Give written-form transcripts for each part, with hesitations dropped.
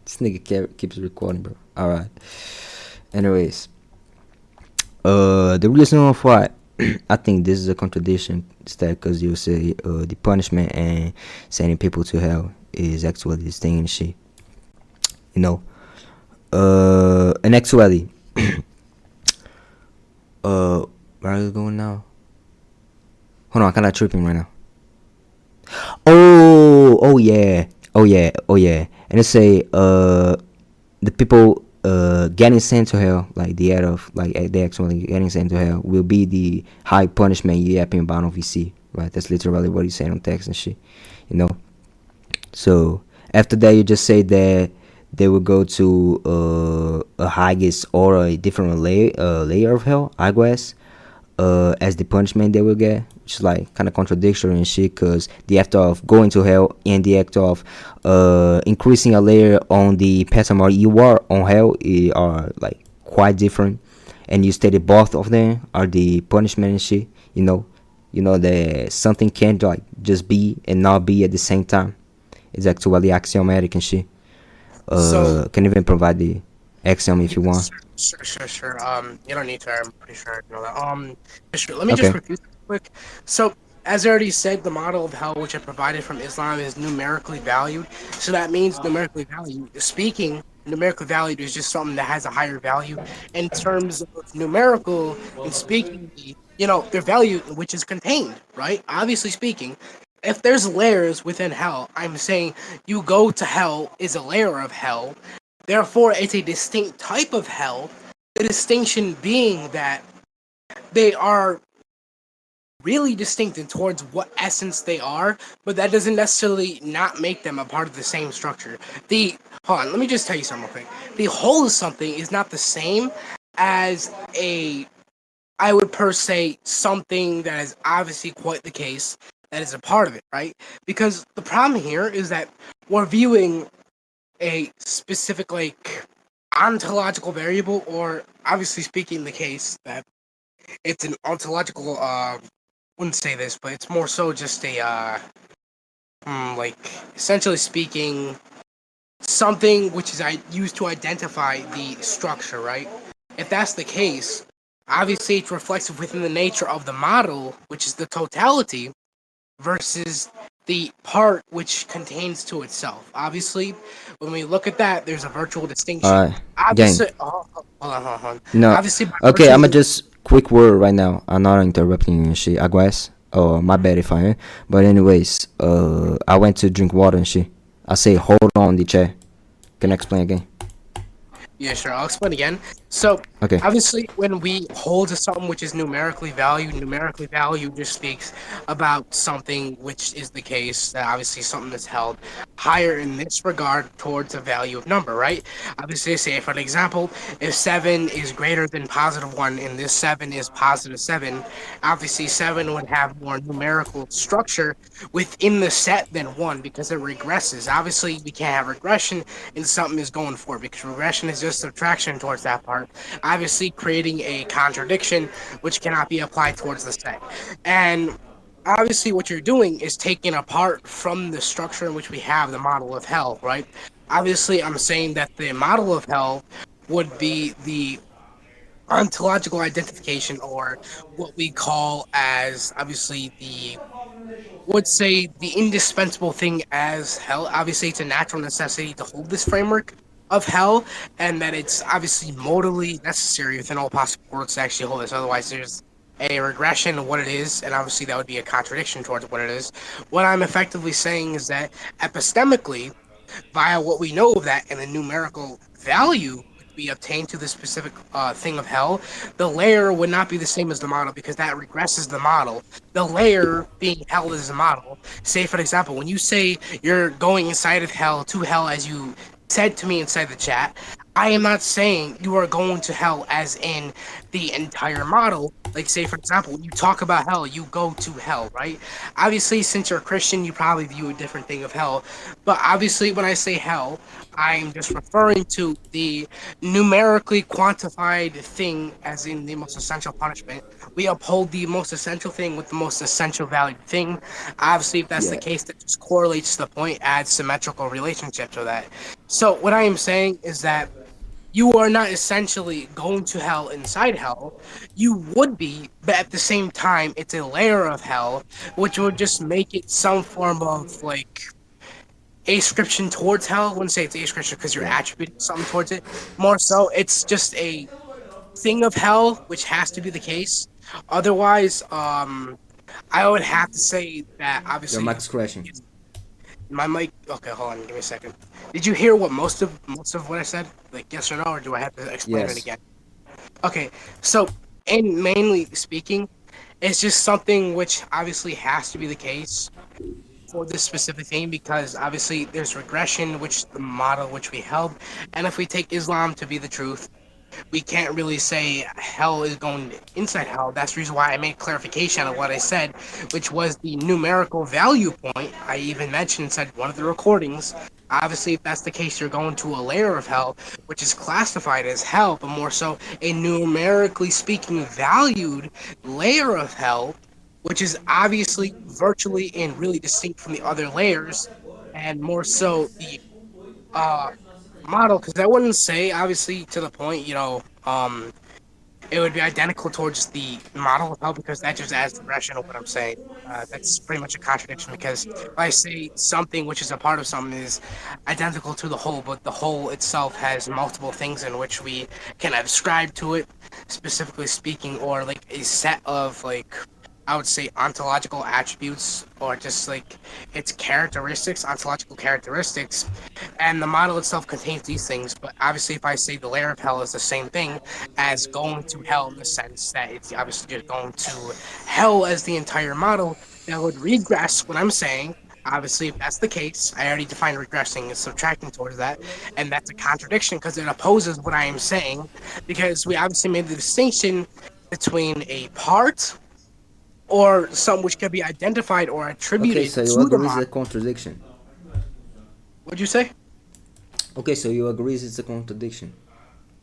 This nigga keeps recording, bro. All right. Anyways, the reason of why I think this is a contradiction is that because you say the punishment and sending people to hell is actually this thing and shit. You know. And actually, where are you going now? Hold on, I'm kind of tripping right now. Oh yeah, and it say the people getting sent to hell, like the head of like they actually getting sent to hell will be the high punishment you happen about on VC, right? That's literally what he's saying on text and shit, you know. So after that, you just say that they will go to a highest or a different layer of hell, I guess, as the punishment they will get, which is like kind of contradictory and shit, because the act of going to hell and the act of increasing a layer on the patamar you are on hell are like quite different, and you stated both of them are the punishment and shit. You know that something can't like just be and not be at the same time. It's actually axiomatic and shit. So, Can even provide the axiom if you want. yes, sure. You don't need to. I'm pretty sure I know that. Sure. Let me just Okay. review that quick. So, as I already said, the model of hell which I provided from Islam is numerically valued. So that means numerically valued. Speaking numerically valued is just something that has a higher value in terms of numerical and speaking. Their value which is contained, right? Obviously speaking. If there's layers within hell, I'm saying you go to hell is a layer of hell. Therefore, it's a distinct type of hell. The distinction being that they are really distinct in towards what essence they are, but that doesn't necessarily not make them a part of the same structure. The Hold on, let me just tell you something real quick. The whole of something is not the same as a I would per se something that is obviously quite the case that is a part of it, right? Because the problem here is that we're viewing a specific like ontological variable, or obviously speaking the case that it's an ontological wouldn't say this, but it's more so just a like essentially speaking something which is used to identify the structure, right? If that's the case, obviously it's reflexive within the nature of the model, which is the totality, versus the part which contains to itself. Obviously, when we look at that, there's a virtual distinction. Alright, gang. Obviously, hold on. No. Obviously, by Okay, I'ma virtue, just quick word right now. I'm not interrupting you and shit. I guess. Oh, my bad if I am. But anyways, I went to drink water and shit. I say hold on the chair. Can I explain again? yeah, sure. I'll explain again. So, Okay. obviously, when we hold to something which is numerically valued just speaks about something which is the case that obviously something is held higher in this regard towards a value of number, right? Obviously, say for an example, if 7 is greater than positive 1 and this 7 is positive 7, obviously 7 would have more numerical structure within the set than 1 because it regresses. Obviously, we can't have regression and something is going for because regression is just subtraction towards that part, obviously creating a contradiction which cannot be applied towards the set. And obviously what you're doing is taking apart from the structure in which we have the model of hell, right? Obviously I'm saying that the model of hell would be the ontological identification, or what we call as obviously the would say the indispensable thing as hell. Obviously, it's a natural necessity to hold this framework of hell, and that it's obviously modally necessary within all possible worlds to actually hold this. Otherwise, there's a regression of what it is, and obviously that would be a contradiction towards what it is. What I'm effectively saying is that epistemically, via what we know of that and the numerical value which we obtain to the specific thing of hell, the layer would not be the same as the model because that regresses the model. The layer being held as a model. Say, for example, when you say you're going inside of hell to hell, as you said to me inside the chat, I am not saying you are going to hell as in the entire model. Like, say, for example, when you talk about hell, you go to hell, right? Obviously, since you're a Christian, you probably view a different thing of hell. But obviously, when I say hell, I'm just referring to the numerically quantified thing as in the most essential punishment. We uphold the most essential thing with the most essential valued thing. Obviously, if that's the Yeah. case, that just correlates to the point, adds symmetrical relationship to that. So what I am saying is that you are not essentially going to hell inside hell. You would be, but at the same time, it's a layer of hell, which would just make it some form of like ascription towards hell. I wouldn't say it's ascription because you're Yeah. attributing something towards it. More so, it's just a thing of hell, which has to be the case. Otherwise, I would have to say that Your obviously mic's crashing. my mic. Okay, hold on, give me a second. Did you hear what most of what I said? Like yes or no, or do I have to explain it Yes. again? Okay, so and mainly speaking, it's just something which obviously has to be the case for this specific thing because obviously there's regression, which the model which we held, and if we take Islam to be the truth, we can't really say hell is going inside hell. That's the reason why I made clarification of what I said, which was the numerical value point. I even mentioned said one of the recordings. Obviously, if that's the case, you're going to a layer of hell, which is classified as hell, but more so a numerically speaking valued layer of hell, which is obviously virtually and really distinct from the other layers, and more so the uh model because I wouldn't say obviously to the point it would be identical towards the model of hell because that just adds regression of what I'm saying. That's pretty much a contradiction because if I say something which is a part of something is identical to the whole, but the whole itself has multiple things in which we can ascribe to it, specifically speaking, or like a set of like I would say ontological attributes or just like its characteristics, ontological characteristics, and the model itself contains these things. But obviously, if I say the layer of hell is the same thing as going to hell in the sense that it's obviously just going to hell as the entire model, that would regress what I'm saying. Obviously, if that's the case, I already defined regressing as subtracting towards that, and that's a contradiction because it opposes what I am saying. Because we obviously made the distinction between a part or something which can be identified or Okay, attributed so you to the agree it's a model. contradiction. What'd you say? Okay, so you agree it's a contradiction.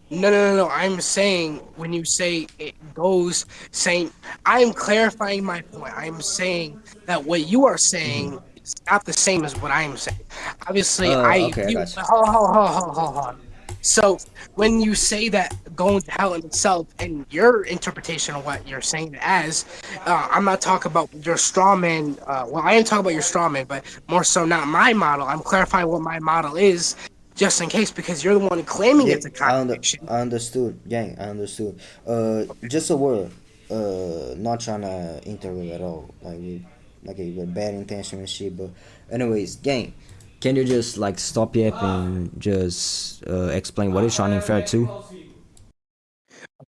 No, no, no, no. I'm saying when you say it goes, saying I'm clarifying my point. I'm saying that what you are saying is not the same as what I'm saying. Obviously, I Okay, I view. got you. Hold on. So when you say that going to hell in itself and your interpretation of what you're saying it as, I'm not talking about your straw man. Well, I am talking about your straw man, but more so not my model. I'm clarifying what my model is just in case because you're the one claiming Yeah, it's a contradiction. I understood, gang. I understood. Just a word. Not trying to interrupt at all. With bad intention and shit. But anyways, gang, can you just like stop yapping? Just explain what it's trying to infer to?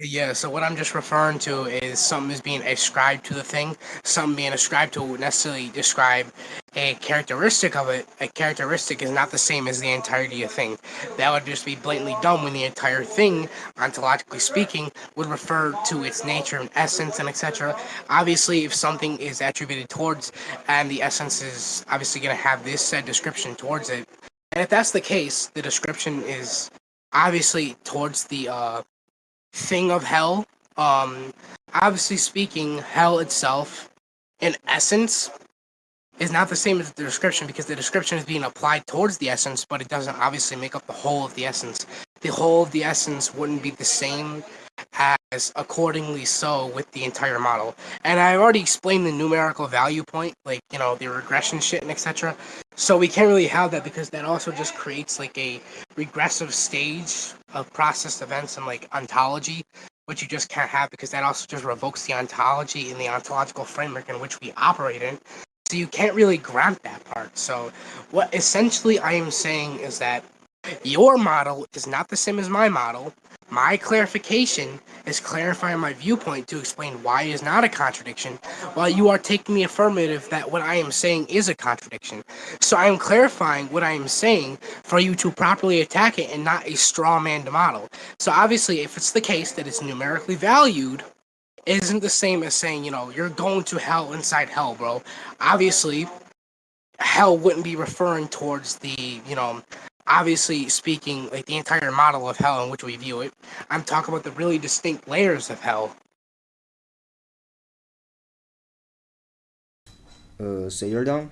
Yeah, so what I'm just referring to is something is being ascribed to the thing. Something being ascribed to would necessarily describe a characteristic of it. A characteristic is not the same as the entirety of thing. That would just be blatantly dumb when the entire thing, ontologically speaking, would refer to its nature and essence and etc. Obviously, if something is attributed towards and the essence is obviously going to have this said description towards it, and if that's the case, the description is obviously towards the thing of hell. Um, Obviously speaking, hell itself, in essence, is not the same as the description because the description is being applied towards the essence, but it doesn't obviously make up the whole of the essence. The whole of the essence wouldn't be the same as accordingly so with the entire model. And I already explained the numerical value point, like the regression shit and etc. So we can't really have that because that also just creates like a regressive stage of processed events and like ontology, which you just can't have because that also just revokes the ontology and the ontological framework in which we operate in. So you can't really grant that part. So what essentially I am saying is that your model is not the same as my model. My clarification is clarifying my viewpoint to explain why it is not a contradiction, while you are taking the affirmative that what I am saying is a contradiction. So I am clarifying what I am saying for you to properly attack it and not a straw man model. So obviously, if it's the case that it's numerically valued, it isn't the same as saying, you're going to hell inside hell, bro. Obviously, hell wouldn't be referring towards obviously speaking, like the entire model of hell in which we view it. I'm talking about the really distinct layers of hell. So you're done.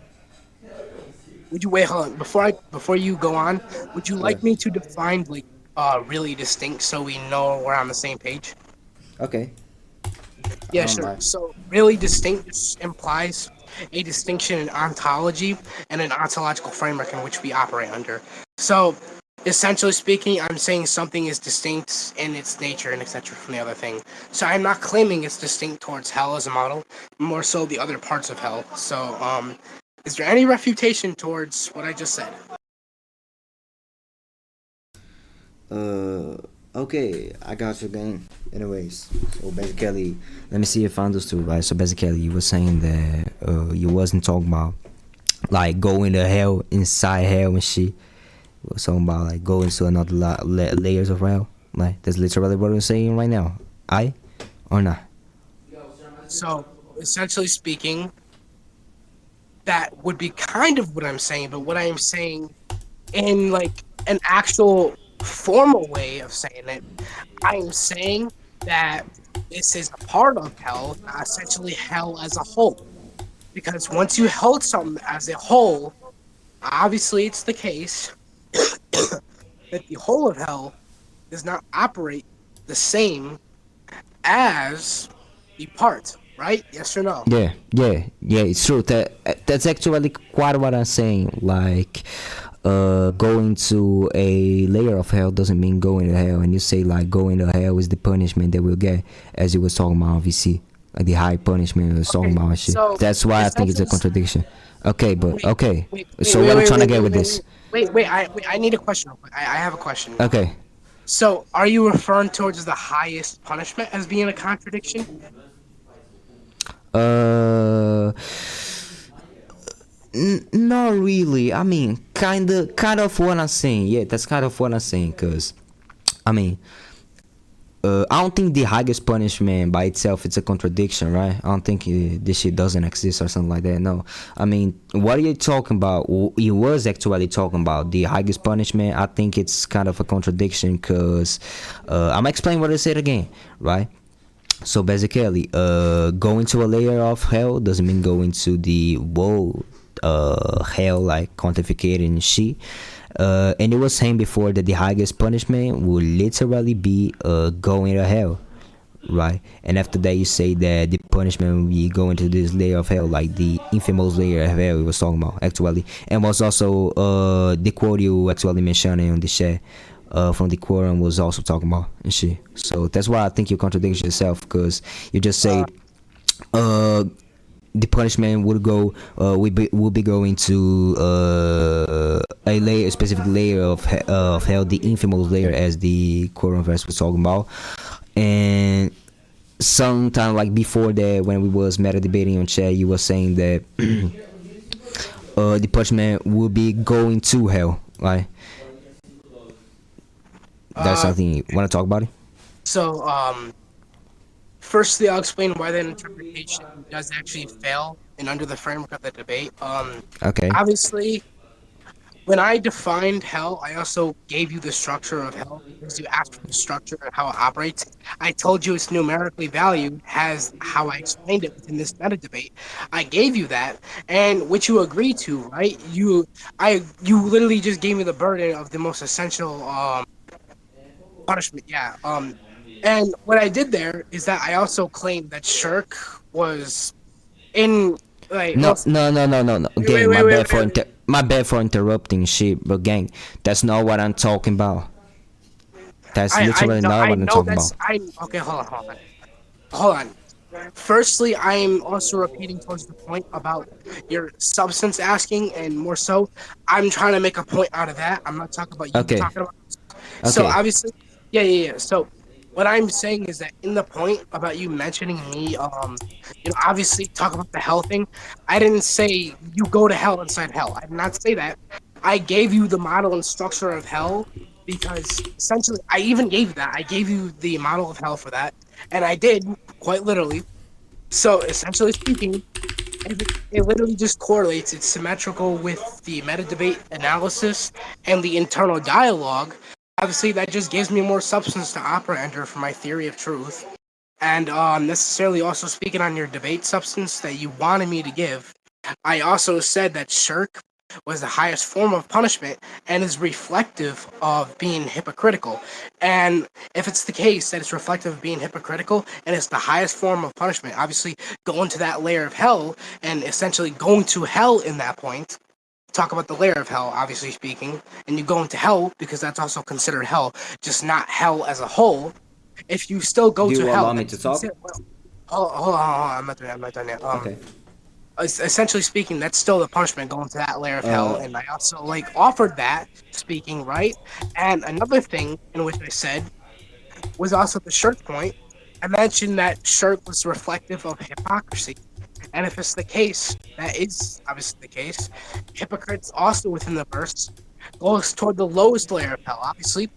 Would you wait? Hold on. Before you go on, would you Yeah. like me to define like really distinct so we know we're on the same page? Okay. I Yeah, don't sure. mind. So really distinct just implies a distinction in ontology and an ontological framework in which we operate under. So essentially speaking, I'm saying something is distinct in its nature and etc. from the other thing. So I'm not claiming it's distinct towards hell as a model, more so the other parts of hell. So is there any refutation towards what I just said? Uh, okay, I got your game. Anyways, so basically, let me see if I understood right. So basically, you were saying that you wasn't talking about like going to hell inside hell and shit. You was talking about like going to another layers of hell. Like that's literally what we're saying right now. I or not? So essentially speaking, that would be kind of what I'm saying, but what I'm saying in like an actual formal way of saying it, I'm saying that this is a part of hell, not essentially hell as a whole. Because once you hold something as a whole, obviously it's the case that the whole of hell does not operate the same as the part, right? Yes or no? Yeah, yeah, yeah. It's true. That's actually quite what I'm saying. Like, going to a layer of hell doesn't mean going to hell. And you say like going to hell is the punishment that we'll get, as you was talking about, obviously, like the high punishment we was talking Okay, about and shit. so That's why I think it's essentially, a contradiction. Okay, but wait, okay. wait, wait, So wait, what I'm wait, trying to wait, get wait, with wait, this? wait, I need a question. I have a question. Okay. So, are you referring towards the highest punishment as being a contradiction? Uh, not really. I mean, kind of what I'm saying. Yeah, that's kind of what I'm saying. Cause, I mean, I don't think the highest punishment by itself it's a contradiction, right? I don't think this shit doesn't exist or something like that. No, I mean, what are you talking about? He was actually talking about the highest punishment. I think it's kind of a contradiction because I'm explaining what I said again, right? So basically, going to a layer of hell doesn't mean going to the whoa hell like quantificating shit. And it was saying before that the highest punishment will literally be going to hell, right? And after that, you say that the punishment will be going to this layer of hell, like the infamous layer of hell we was talking about actually, and was also the quote you actually mentioned on the chat from the quorum was also talking about and shit. So that's why I think you contradict yourself because you just say Uh, uh the punishment would go will be going to a layer a specific layer of hell, the infamous layer as the quorum verse was talking about. And sometime like before that when we was meta debating on chat you were saying that the punishment will be going to hell, right? That's uh, something you want to talk about it. so, firstly, I'll explain why that interpretation does actually fail and under the framework of the debate. Okay. Obviously, when I defined hell, I also gave you the structure of hell because you asked for the structure and how it operates. I told you it's numerically valued, has how I explained it within this meta debate. I gave you that, and which you agreed to, right? You literally just gave me the burden of the most essential punishment. Yeah. And what I did there is that I also claimed that Shirk was in like No, most. no, no, no, no, no. Wait, wait, Gang, wait, wait, wait. my bad for interrupting shit, but gang, that's not what I'm talking about. That's literally not I what I'm know talking that's about. I okay. Hold on. Firstly, I'm also repeating towards the point about your substance asking, and more so, I'm trying to make a point out of that. I'm not talking about you Okay, talking about. So okay, obviously, yeah. So what I'm saying is that in the point about you mentioning me, obviously talk about the hell thing. I didn't say you go to hell inside hell. I did not say that. I gave you the model and structure of hell because essentially, I even gave you that. I gave you the model of hell for that, and I did quite literally. So essentially speaking, it literally just correlates. It's symmetrical with the meta debate analysis and the internal dialogue. Obviously, that just gives me more substance to operate under for my theory of truth. And necessarily also speaking on your debate substance that you wanted me to give, I also said that Shirk was the highest form of punishment and is reflective of being hypocritical. And if it's the case that it's reflective of being hypocritical and it's the highest form of punishment, obviously going to that layer of hell and essentially going to hell in that point. Talk about the layer of hell, obviously speaking, and you go into hell because that's also considered hell, just not hell as a whole. If you still go Do to you hell, allow me to that's talk? considered. Well, hold on, I'm not done. I'm not done yet. Okay. Essentially speaking, that's still the punishment going to that layer of hell. Uh, And I also like offered that speaking, right? And another thing in which I said was also the shirk point. I mentioned that shirk was reflective of hypocrisy. And if it's the case, that is obviously the case, hypocrites also within the verse goes toward the lowest layer of hell, obviously.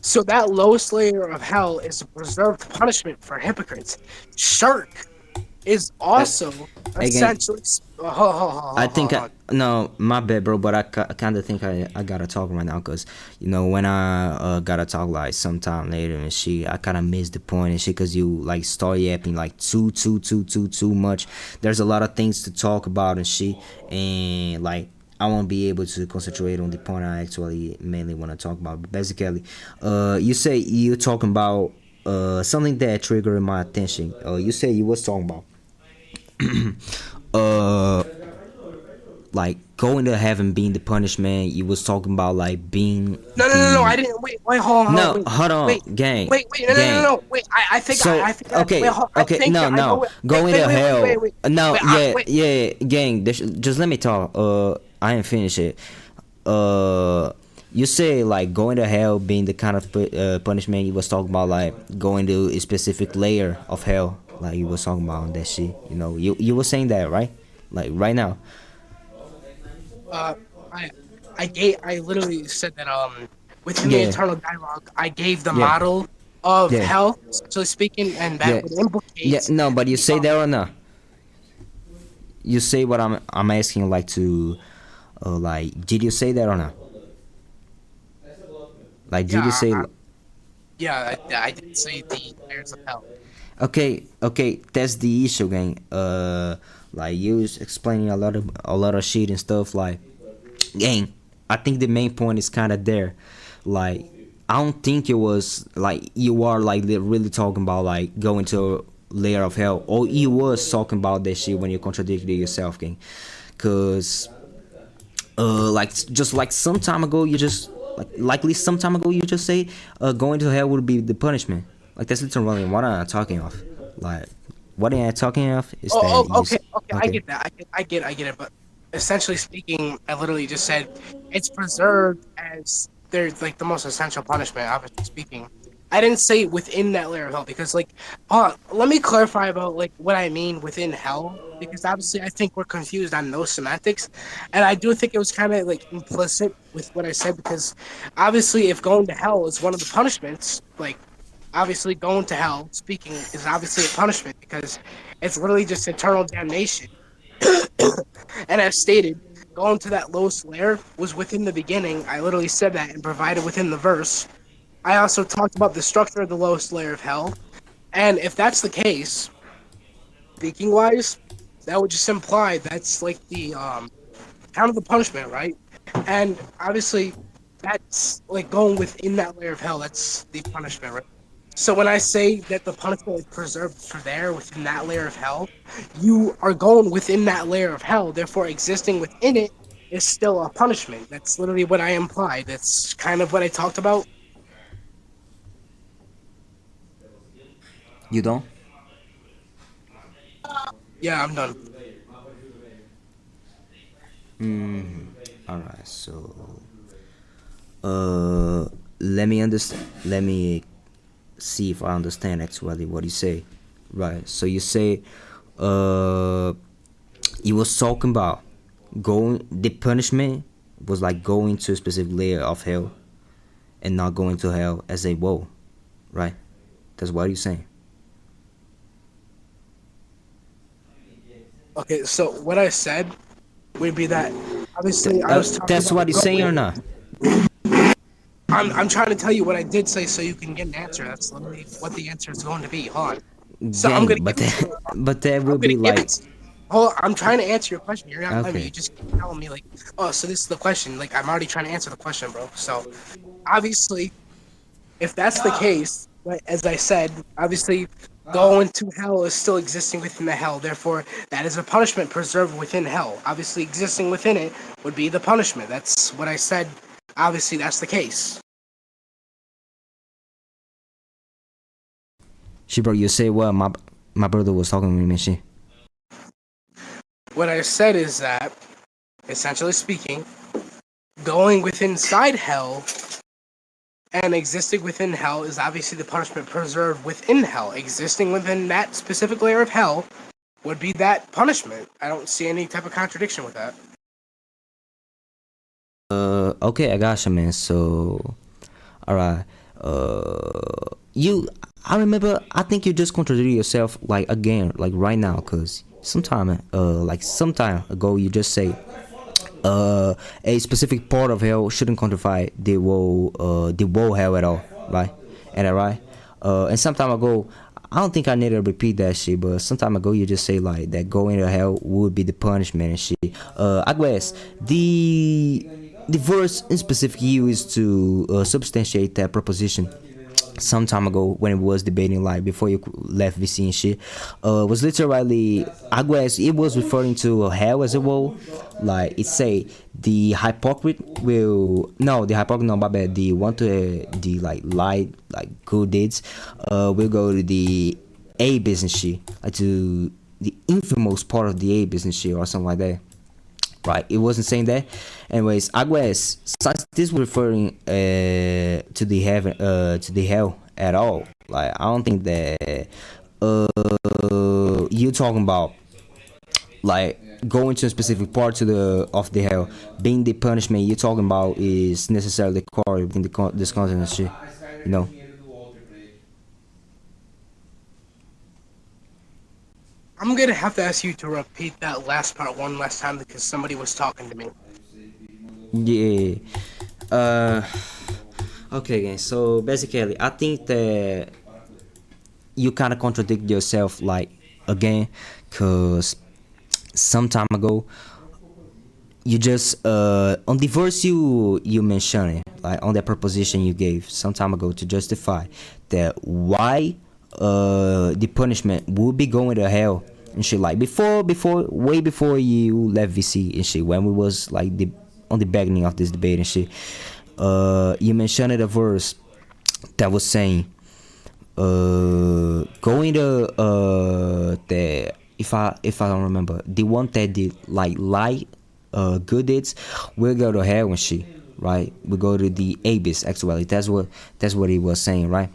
So that lowest layer of hell is a preserved punishment for hypocrites. Shirk is that also again. essentially. I think Hold on. no, my bad, bro. But I kind of think I gotta talk right now, cause when I gotta talk like sometime later and shit, I kind of missed the point and shit, cause you like start yapping like too much. There's a lot of things to talk about and shit, and like I won't be able to concentrate on the point I actually mainly want to talk about. But basically, you say you're talking about something that triggered my attention. You say you was talking about uh like going to heaven being the punishment. You was talking about like being No. I the didn't. Wait. Hold on. no, hold on, Wait. gang, Wait. No. gang. Wait. I think. So I think. Wait. okay, I okay, think no, I know. no, going Wait. to hell. No, Wait. yeah, Wait. yeah, gang. Just let me talk. I ain't finished it. You say like going to hell being the kind of punishment you was talking about, like going to a specific layer of hell, like you was talking about that shit. You were saying that, right? Like right now. Uh, I I literally said that within the Yeah, internal dialogue I gave the yeah, model of yeah, hell, essentially speaking, and that yeah, would yeah. implicate No, but you the say that or not? You say what I'm asking, like to, like, did you say that or not? Like, did you yeah say? I did say the layers of hell. Okay, okay, that's the issue, gang. Like you was explaining a lot of shit and stuff. Like, gang, I think the main point is kind of there. Like, I don't think it was like you are like really talking about like going to a layer of hell, or you was talking about that shit when you contradicted yourself, gang. Cause like just like some time ago you just like likely some time ago you just say going to hell would be the punishment. Like that's literally what I'm talking of. Like what I'm talking of is that you Okay, I okay. get that. I get it. But essentially speaking, I literally just said it's preserved as there's like the most essential punishment. Obviously speaking, I didn't say within that layer of hell because like, let me clarify about like what I mean within hell because obviously I think we're confused on those semantics, and I do think it was kind of like implicit with what I said because obviously if going to hell is one of the punishments, like obviously going to hell speaking is obviously a punishment because it's literally just eternal damnation. And as stated, going to that lowest layer was within the beginning. I literally said that and provided within the verse. I also talked about the structure of the lowest layer of hell. And if that's the case, speaking wise, that would just imply that's like the kind of the punishment, right? And obviously that's like going within that layer of hell, that's the punishment, right? So when I say that the punishment is preserved for there within that layer of hell, you are going within that layer of hell. Therefore, existing within it is still a punishment. That's literally what I implied. That's kind of what I talked about. You don't. Yeah, I'm done. All right, so uh let me understand, let me see if I understand actually what you say. Right, so you say uh you was talking about going the punishment was like going to a specific layer of hell and not going to hell as a whoa, right? That's what you're saying. Okay, so what I said would be that obviously I was talking That's what about you're saying or going. not? I'm trying to tell you what I did say so you can get an answer. That's literally what the answer is going to be. Hold on. So I'm Gang, gonna but give it to that you. but that I'm will gonna be give like it. hold, I'm trying to answer your question. You're not letting me. You Okay. just keep telling me like, oh, so this is the question. Like I'm already trying to answer the question, bro. So obviously, if that's the case, right, as I said, obviously going to hell is still existing within the hell. Therefore, that is a punishment preserved within hell. Obviously, existing within it would be the punishment. That's what I said. Obviously, that's the case. She bro, you say what my brother was talking with me, she. What I said is that, essentially speaking, going within inside hell and existing within hell is obviously the punishment preserved within hell. Existing within that specific layer of hell would be that punishment. I don't see any type of contradiction with that. Okay, I got you, man. So, all right. You, I remember. I think you just contradicted yourself, like again, like right now, cause some time ago, you just say, a specific part of hell shouldn't quantify the whole hell at all, right? And that right? And some time ago, I don't think I need to repeat that shit, but some time ago you just say like that going to hell would be the punishment and shit. I guess the verse in specific used to substantiate that proposition some time ago when it was debating like before you left VC and shit was literally I guess it was referring to hell as a whole. Like it say the hypocrite will no the hypocrite no my bad the one to the like lie like good deeds will go to the a business shit like to the infamous part of the a business shit or something like that, right? It wasn't saying that. Anyways, I guess since this was referring to the hell at all, like I don't think that you're talking about like going to a specific part to the of the hell being the punishment you're talking about is necessarily core within this content and shit, you know. I'm gonna have to ask you to repeat that last part one last time because somebody was talking to me. Yeah. Uh. Okay, guys. So basically, I think that you kind of contradict yourself like again because some time ago you just on the verse you mentioned it like on that proposition you gave some time ago to justify that why the punishment would be going to hell and shit like before way before you left VC and shit when we was like the on the beginning of this debate and shit you mentioned a verse that was saying going to the if I don't remember the one that did like lie good deeds will go to hell and shit, right? We go to the abyss actually. That's what he was saying, right?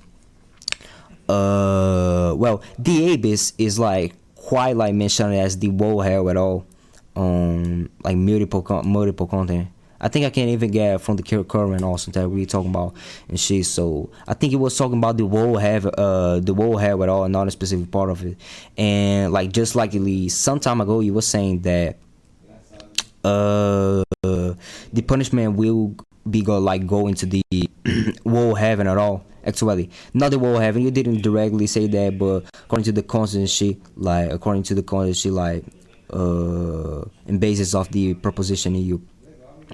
Well, the abyss is like quite like mentioned as the whole hell at all, like multiple content. I think I can't even get from the current also that we talking about and shit. So I think it was talking about the whole hell at all, and not a specific part of it. And like just like some time ago, you were saying that the punishment will be go into the world heaven at all. Actually, not the world heaven. You didn't directly say that, but according to the constant shit, like according to the constant shit, like in basis of the proposition you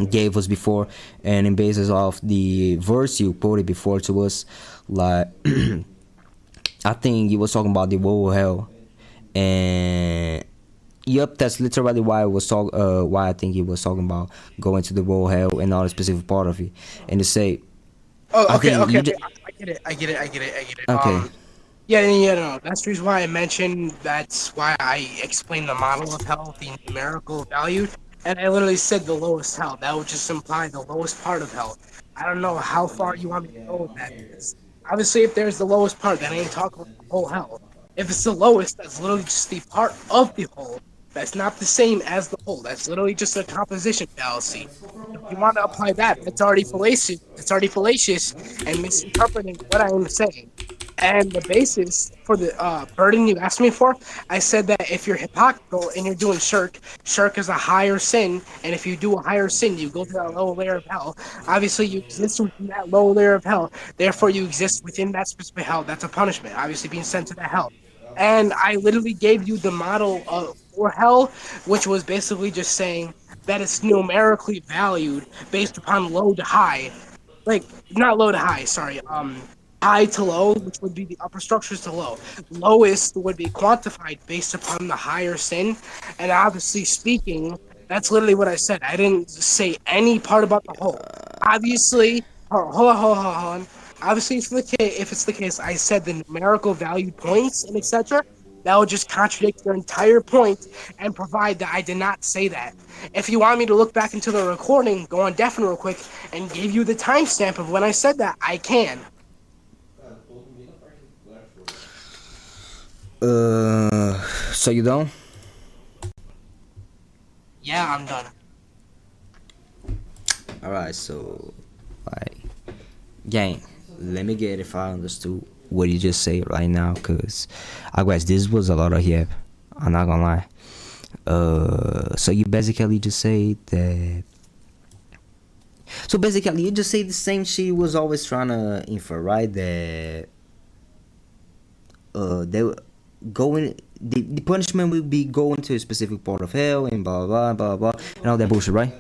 gave us before, and in basis of the verse you quoted before to us, like I think you was talking about the world hell, and yep, that's literally why I was why I think he was talking about going to the world hell and not a specific part of it. And to say, Oh, I okay, think okay, you okay. just I get it. I get it. I get it. I get it. okay. Yeah, yeah, yeah, no. That's the reason why I mentioned. That's why I explained the model of hell, the numerical value, and I literally said the lowest hell. That would just imply the lowest part of hell. I don't know how far you want me to go with that because obviously, if there's the lowest part, that ain't talking about the whole hell. If it's the lowest, that's literally just the part of the whole. That's not the same as the whole. That's literally just a composition fallacy. If you want to apply that, that's already fallacious. It's already fallacious and misinterpreting what I am saying. And the basis for the burden you asked me for, I said that if you're hypocritical and you're doing shirk is a higher sin, and if you do a higher sin, you go to that lower layer of hell. Obviously, you exist within that lower layer of hell. Therefore, you exist within that specific hell. That's a punishment. Obviously, being sent to that hell. And I literally gave you the model of or hell, which was basically just saying that it's numerically valued based upon low to high, like not low to high, sorry, high to low, which would be the upper structures to low. Lowest would be quantified based upon the higher sin, and obviously speaking, that's literally what I said. I didn't say any part about the whole. Obviously, hold on. Obviously, if it's the case, I said the numerical value points and etc. That would just contradict your entire point and provide that I did not say that. If you want me to look back into the recording, go on Deafin real quick and give you the timestamp of when I said that, I can. Uh, so you don't? Yeah, I'm done. All right. So, like, gang, let me get if I understood what you just said right now, cause I guess this was a lot of yep. I'm not gonna lie. So you basically just say that. So basically, you just say the same shit you was always trying to infer, right? That they going the punishment will be going to a specific part of hell and blah blah blah blah and all that bullshit, right?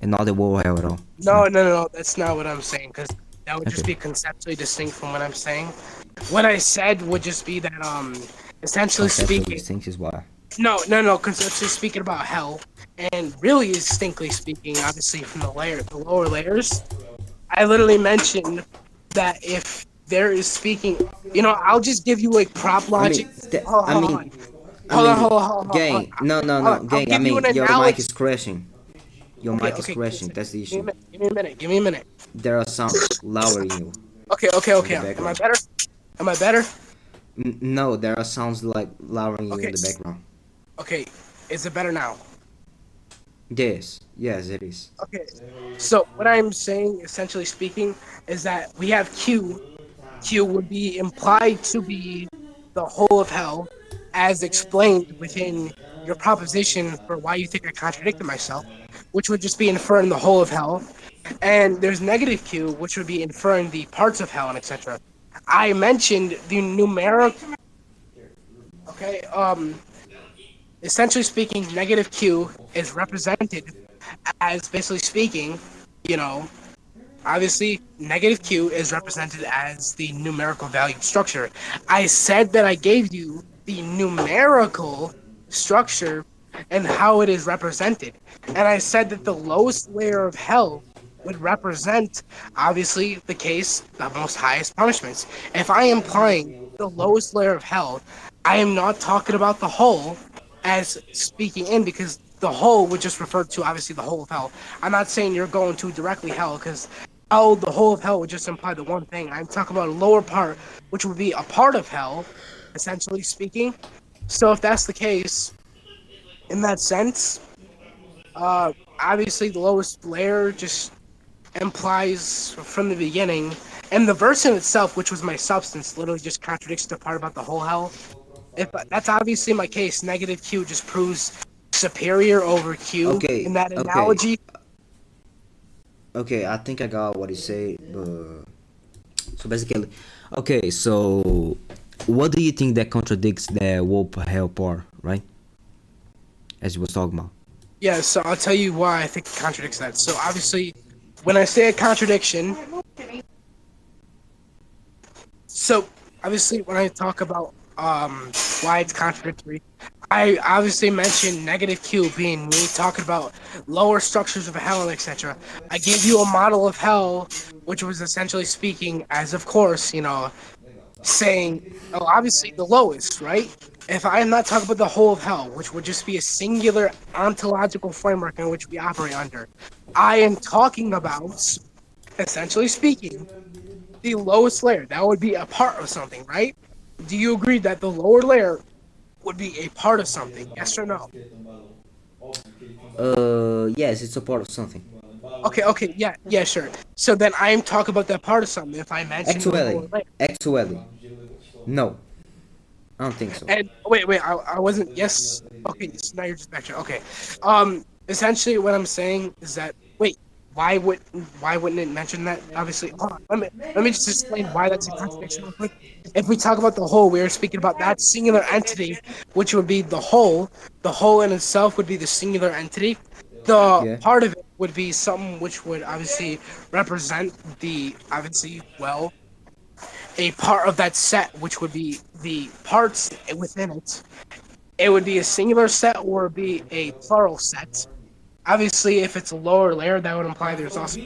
And not the world hell at all. No. That's not what I'm saying because that would just Okay. be conceptually distinct from what I'm saying. What I said would just be that, essentially Conceptually speaking, distinct is why. no, conceptually speaking about hell, and really distinctly speaking, obviously from the lower layers. I literally mentioned that if there is speaking, I'll just give you like prop I logic. mean, Hold on, I hold on, mean, I hold on, mean, hold on, hold on, hold on. gang. No, no, Hold no, on. I'll gang. I give you mean, an your mic analogy. is crashing. Your Okay, mic is okay, give me a crashing. second. That's the Give me a issue. minute. Give me a minute. Give me a minute. There are sounds lowering you on Okay. the Am I background. better? Am I better? No, there are sounds like lowering you Okay. in the background. Okay. Is it better now? Yes, yes, it is. Okay. So what I'm saying, essentially speaking, is that we have Q. Q would be implied to be the whole of hell, as explained within your proposition for why you think I contradicted myself, which would just be inferring the whole of hell. And there's negative Q, which would be inferring the parts of hell and etc. I mentioned the numeric. Okay. Essentially speaking, negative Q is represented as basically speaking, you know, obviously, negative Q is represented as the numerical value structure. I said that I gave you the numerical structure and how it is represented. And I said that the lowest layer of hell would represent, obviously, the case, the most highest punishments. If I am implying the lowest layer of hell, I am not talking about the whole as speaking in because the whole would just refer to obviously the whole of hell. I'm not saying you're going to directly hell because hell, the whole of hell would just imply the one thing. I'm talking about a lower part, which would be a part of hell, essentially speaking. So if that's the case, in that sense, obviously the lowest layer just implies from the beginning, and the verse in itself, which was my substance, literally just contradicts the part about the whole hell. If that's obviously my case, negative Q just proves superior over Q in Okay, that okay, analogy. okay. I think I got what he said. But so basically, okay. So, what do you think that contradicts the wolf hell part, right? As you was talking about. Yeah, so I'll tell you why I think it contradicts that. So obviously, when I say a contradiction, so obviously when I talk about why it's contradictory, I obviously mentioned negative Q being me talking about lower structures of hell and etc. I gave you a model of hell, which was essentially speaking as, of course, saying, oh, obviously the lowest, right? If I am not talking about the whole of hell, which would just be a singular ontological framework in which we operate under, I am talking about, essentially speaking, the lowest layer. That would be a part of something, right? Do you agree that the lower layer would be a part of something? Yes or no? Yes, it's a part of something. Okay, yeah, sure. So then I am talking about that part of something if I mention the Actually, lower layer. actually, no, I don't think so. And wait, I wasn't. Yes. Okay, so now you're just backtracking. Okay. Essentially, what I'm saying is that wait. why wouldn't it mention that? Obviously, hold on, let me just explain why that's a contradiction real quick. If we talk about the whole, we are speaking about that singular entity, which would be the whole. The whole in itself would be the singular entity. The Yeah. part of it would be something which would obviously represent the obviously well a part of that set, which would be the parts within it. It would be a singular set or be a plural set. Obviously, if it's a lower layer, that would imply there's also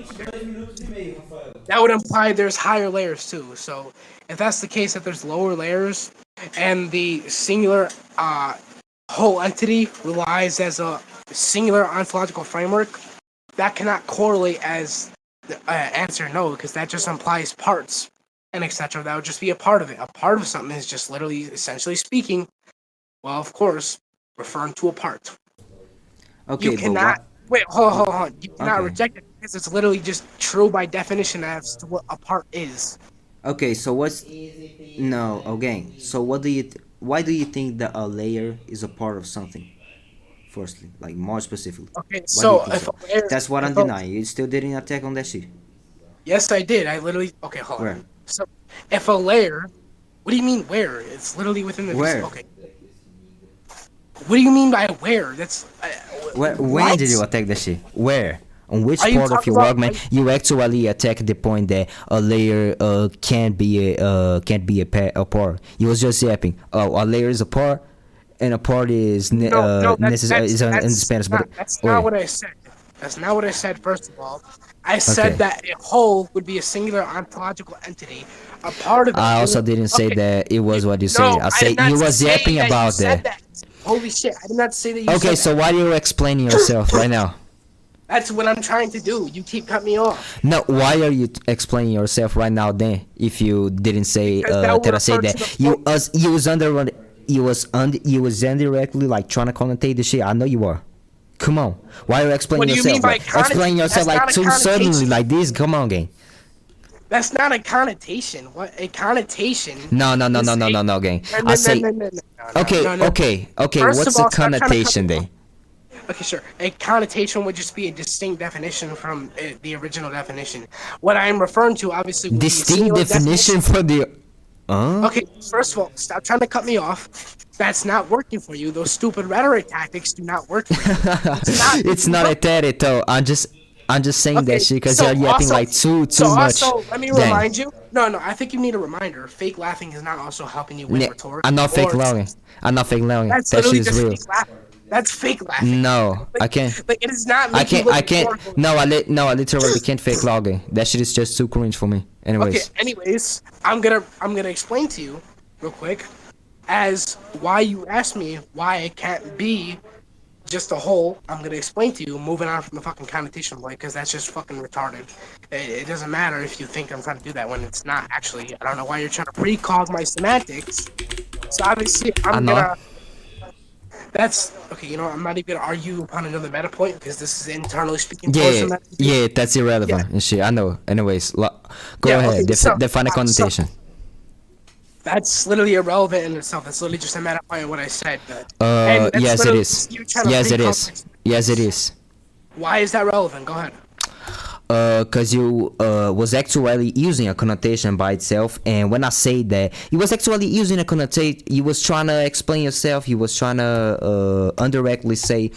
that would imply there's higher layers too. So if that's the case, that there's lower layers and the singular whole entity relies as a singular ontological framework, that cannot correlate as the answer no, because that just implies parts and etc. That would just be a part of it. A part of something is just literally, essentially speaking, well, of course, referring to a part. You Okay, but cannot what? wait. Hold on. You cannot Okay. reject it because it's literally just true by definition as to what a part is. Okay, so what's no again? So what do you? Why do you think that a layer is a part of something? Firstly, like more specifically, Okay, why do you so think if so? a layer, That's what I'm if a, denying. You still didn't attack on that shit. yes, I did. I literally. Okay, hold on. Where? So if a layer, what do you mean where? It's literally within the. Where? Okay, what do you mean by where? That's Where? When what? did you attack that shit? Where? On which Are you part of talking your about? argument you actually attack the point that a layer can't be a part? You was just yapping. Oh, a layer is a part, and a part is No, no, necessary is indispensable. that's not Wait. what I said. That's not what I said. First of all, I said Okay. that a whole would be a singular ontological entity. A part of it. I also didn't say Okay, that it was what you said. no, I I did said not you was say yapping that you about said that. that. Holy shit! I did not say that you Okay, said so that. why are you explaining yourself right now? That's what I'm trying to do. You keep cutting me off No, why are you explaining yourself right now then? If you didn't say because that would that I said refer that to the point. you was indirectly like trying to connotate the shit. I know you are. Come on, why are you What explaining do you mean yourself? by Like explain yourself That's like not a too suddenly connotation. like this. Come on, gang. That's not a connotation. What a connotation No, no, no, no, is no, a no, no, gang. no I no no say no no no no okay, no no. okay, okay. First of What's a all, stop trying to cut me connotation off. then? Okay, sure. A connotation would just be a distinct definition from the original definition. What I am referring to, obviously, would be a Distinct singular definition definition. for the. Huh? Okay, first of all, stop trying to cut me off. That's not working for you. Those stupid rhetoric tactics do not work for you. It's not. It It's doesn't not a work. theory though. I'm just saying that Okay, shit because you're yapping like too much. let me Dang. remind you. No, no, I think you need a reminder. Fake laughing is not also helping you win I'm rhetorically, not fake or laughing. I'm not fake laughing. that's That shit literally is just real. fake laughing. That's fake laughing. No, I can't. Like it does not make you I look can't. rhetorical. No, I literally can't fake logging. That shit is just too cringe for me. Okay, Anyways. anyways, I'm gonna explain to you real quick as why you asked me why it can't be just a whole. I'm gonna explain to you moving on from the fucking connotation play because that's just fucking retarded. It doesn't matter if you think I'm trying to do that when it's not actually. I don't know why you're trying to precog my semantics. So obviously I I'm know. gonna. That's okay. You know I'm not even gonna argue upon another meta point because this is internally speaking towards Yeah, the meta. yeah, that's Yeah, irrelevant and shit. I know. Anyways, go yeah. Okay, ahead. so Define a so connotation. that's literally irrelevant in itself. That's literally just a meta point of what I said. And that's Yes, it literally is. just you trying to Yes, it precog is. my Yes, it semantics. is. Why is that relevant? Go ahead. Cause you was actually using a connotation by itself, and when I say that you was actually using a connotation, you was trying to explain yourself. You was trying to indirectly say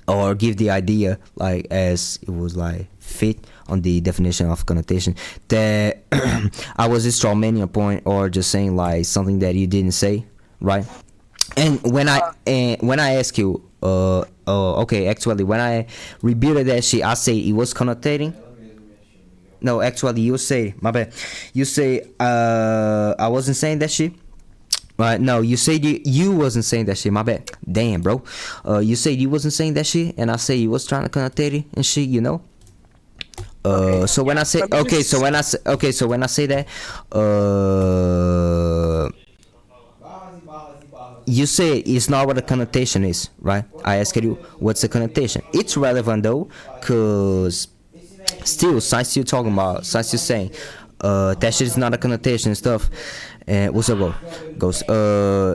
or give the idea like as it was like fit on the definition of connotation that I was just strawmanning a point or just saying like something that you didn't say, right? And when I ask you, okay, actually, when I rebuted that shit, I say it was connotating. No, actually, you say my bad. You say I wasn't saying that shit. Right? No, you said you wasn't saying that shit. My bad. Damn, bro. You said you wasn't saying that shit, and I say you was trying to connotate it and shit. You know. Okay. So when Yeah. I say Let me okay, just. so when I say that, you say it's not what a connotation is, right? I asked you what's a connotation. It's relevant though, cause still since you're talking about, since you're saying that shit is not a connotation and stuff. And what's up, bro? Goes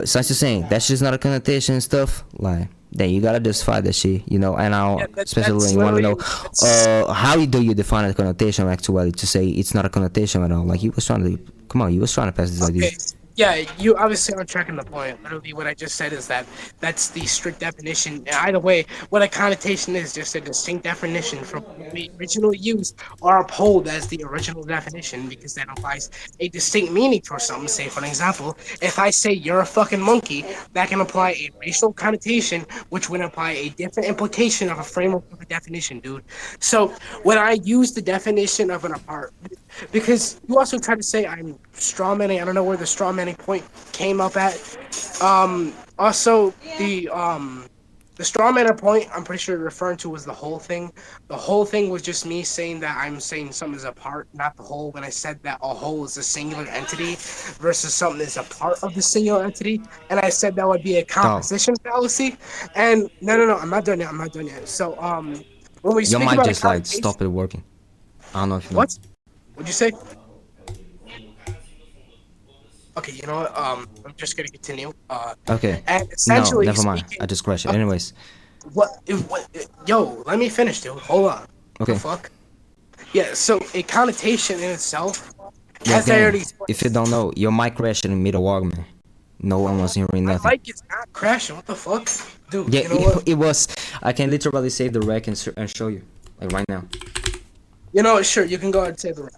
since you're saying that shit is not a connotation and stuff, like then you gotta justify that shit, you know. And Yeah, now, especially when that's you want to literally know, that's how do you define a connotation actually to say it's not a connotation at all? Like he was trying to, come on, he was trying to pass this idea. okay. Yeah, you obviously aren't tracking the point. Literally, what I just said is that that's the strict definition. And either way, what a connotation is just a distinct definition from what we originally used or uphold as the original definition because that implies a distinct meaning for something. Say, for an example, if I say you're a fucking monkey, that can imply a racial connotation, which would imply a different implication of a framework of a definition, dude. So when I use the definition of an apart, because you also try to say I'm strawmanning. I don't know where the strawmanning point came up at. Also the strawmanner point I'm pretty sure you're referring to was the whole thing. The whole thing was just me saying that I'm saying something is a part, not the whole. When I said that a whole is a singular entity versus something is a part of the singular entity, and I said that would be a Dog, composition fallacy. And no, I'm not done yet. I'm not done yet. So when we your speak mic about a just like connotation, stopped it working. I don't know if you know. what would you say? Okay, you know what? I'm just gonna continue. Okay, And no, essentially never mind. I speaking, just crashed it. okay, Anyways, yo, let me finish, dude. Hold on. What the okay, fuck? Yeah. So a connotation in itself, yo, as I gang, already if you explained, don't know, your mic crashed in the middle walk, man. No one was hearing my nothing. mic is not crashing. What the fuck, dude? Yeah, You know what? it was. I can literally save the rec and show you, like right now. You know what? Sure, you can go ahead and say the rest.